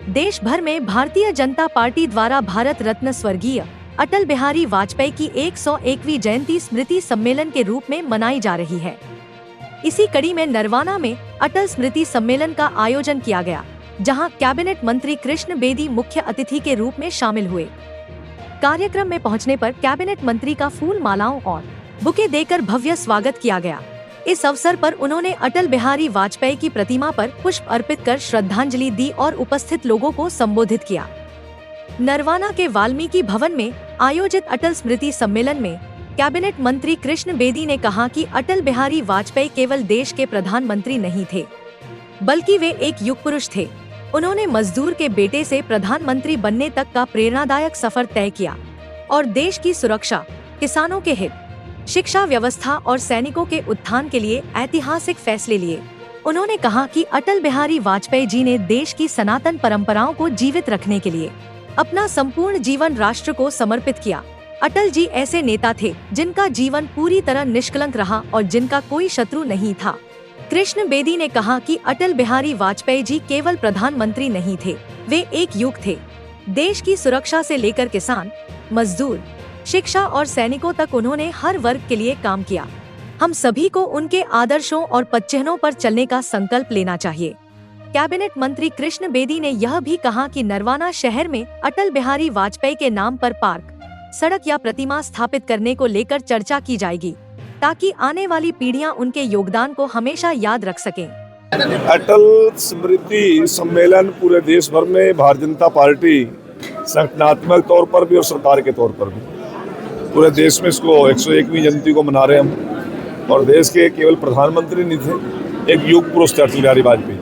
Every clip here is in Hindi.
देश भर में भारतीय जनता पार्टी द्वारा भारत रत्न स्वर्गीय अटल बिहारी वाजपेयी की 101वीं जयंती स्मृति सम्मेलन के रूप में मनाई जा रही है। इसी कड़ी में नरवाना में अटल स्मृति सम्मेलन का आयोजन किया गया, जहां कैबिनेट मंत्री कृष्ण बेदी मुख्य अतिथि के रूप में शामिल हुए। कार्यक्रम में पहुंचने पर कैबिनेट मंत्री का फूल मालाओं और बुके देकर भव्य स्वागत किया गया। इस अवसर पर उन्होंने अटल बिहारी वाजपेयी की प्रतिमा पर पुष्प अर्पित कर श्रद्धांजलि दी और उपस्थित लोगों को संबोधित किया। नरवाना के वाल्मीकि भवन में आयोजित अटल स्मृति सम्मेलन में कैबिनेट मंत्री कृष्ण बेदी ने कहा कि अटल बिहारी वाजपेयी केवल देश के प्रधानमंत्री नहीं थे, बल्कि वे एक युग पुरुष थे। उन्होंने मजदूर के बेटे से प्रधानमंत्री बनने तक का प्रेरणादायक सफर तय किया और देश की सुरक्षा, किसानों के हित, शिक्षा व्यवस्था और सैनिकों के उत्थान के लिए ऐतिहासिक फैसले लिए। उन्होंने कहा कि अटल बिहारी वाजपेयी जी ने देश की सनातन परंपराओं को जीवित रखने के लिए अपना संपूर्ण जीवन राष्ट्र को समर्पित किया। अटल जी ऐसे नेता थे जिनका जीवन पूरी तरह निष्कलंक रहा और जिनका कोई शत्रु नहीं था। कृष्ण बेदी ने कहा कि अटल बिहारी वाजपेयी जी केवल प्रधानमंत्री नहीं थे, वे एक युग थे। देश की सुरक्षा से लेकर किसान, मजदूर, शिक्षा और सैनिकों तक उन्होंने हर वर्ग के लिए काम किया। हम सभी को उनके आदर्शों और पदचिह्नों पर चलने का संकल्प लेना चाहिए। कैबिनेट मंत्री कृष्ण बेदी ने यह भी कहा कि नरवाना शहर में अटल बिहारी वाजपेयी के नाम पर पार्क, सड़क या प्रतिमा स्थापित करने को लेकर चर्चा की जाएगी, ताकि आने वाली पीढ़ियां उनके योगदान को हमेशा याद रख सकें। अटल स्मृति सम्मेलन पूरे देश भर में भारतीय जनता पार्टी संगठनात्मक तौर पर भी और सरकार के तौर पर भी पूरे देश में इसको 101वीं जयंती को मना रहे हम। और देश के केवल प्रधानमंत्री नहीं थे, एक युग पुरुष थे अटल बिहारी वाजपेयी।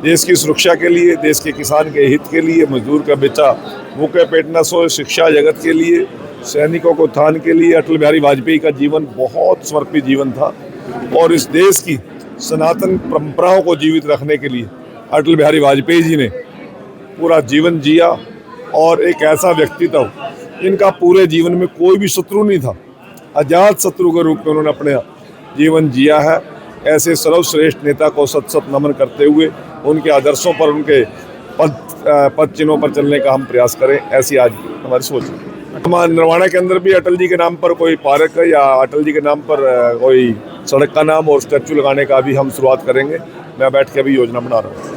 देश की सुरक्षा के लिए, देश के किसान के हित के लिए, मजदूर का बेटा भूखे पेट न सोए, शिक्षा जगत के लिए, सैनिकों को उत्थान के लिए अटल बिहारी वाजपेयी का जीवन बहुत समर्पित जीवन था। और इस देश की सनातन परंपराओं को जीवित रखने के लिए अटल बिहारी वाजपेयी जी ने पूरा जीवन जिया। और एक ऐसा व्यक्तित्व इनका पूरे जीवन में कोई भी शत्रु नहीं था, अजात शत्रु के रूप में उन्होंने अपने जीवन जिया है। ऐसे सर्वश्रेष्ठ नेता को सत सत नमन करते हुए उनके आदर्शों पर, उनके पद चिन्हों पर चलने का हम प्रयास करें, ऐसी आज हमारी सोच है। हमारे नरवाना के अंदर भी अटल जी के नाम पर कोई पार्क या अटल जी के नाम पर कोई सड़क का नाम और स्टैचू लगाने का भी हम शुरुआत करेंगे। मैं बैठ के अभी योजना बना रहा हूँ।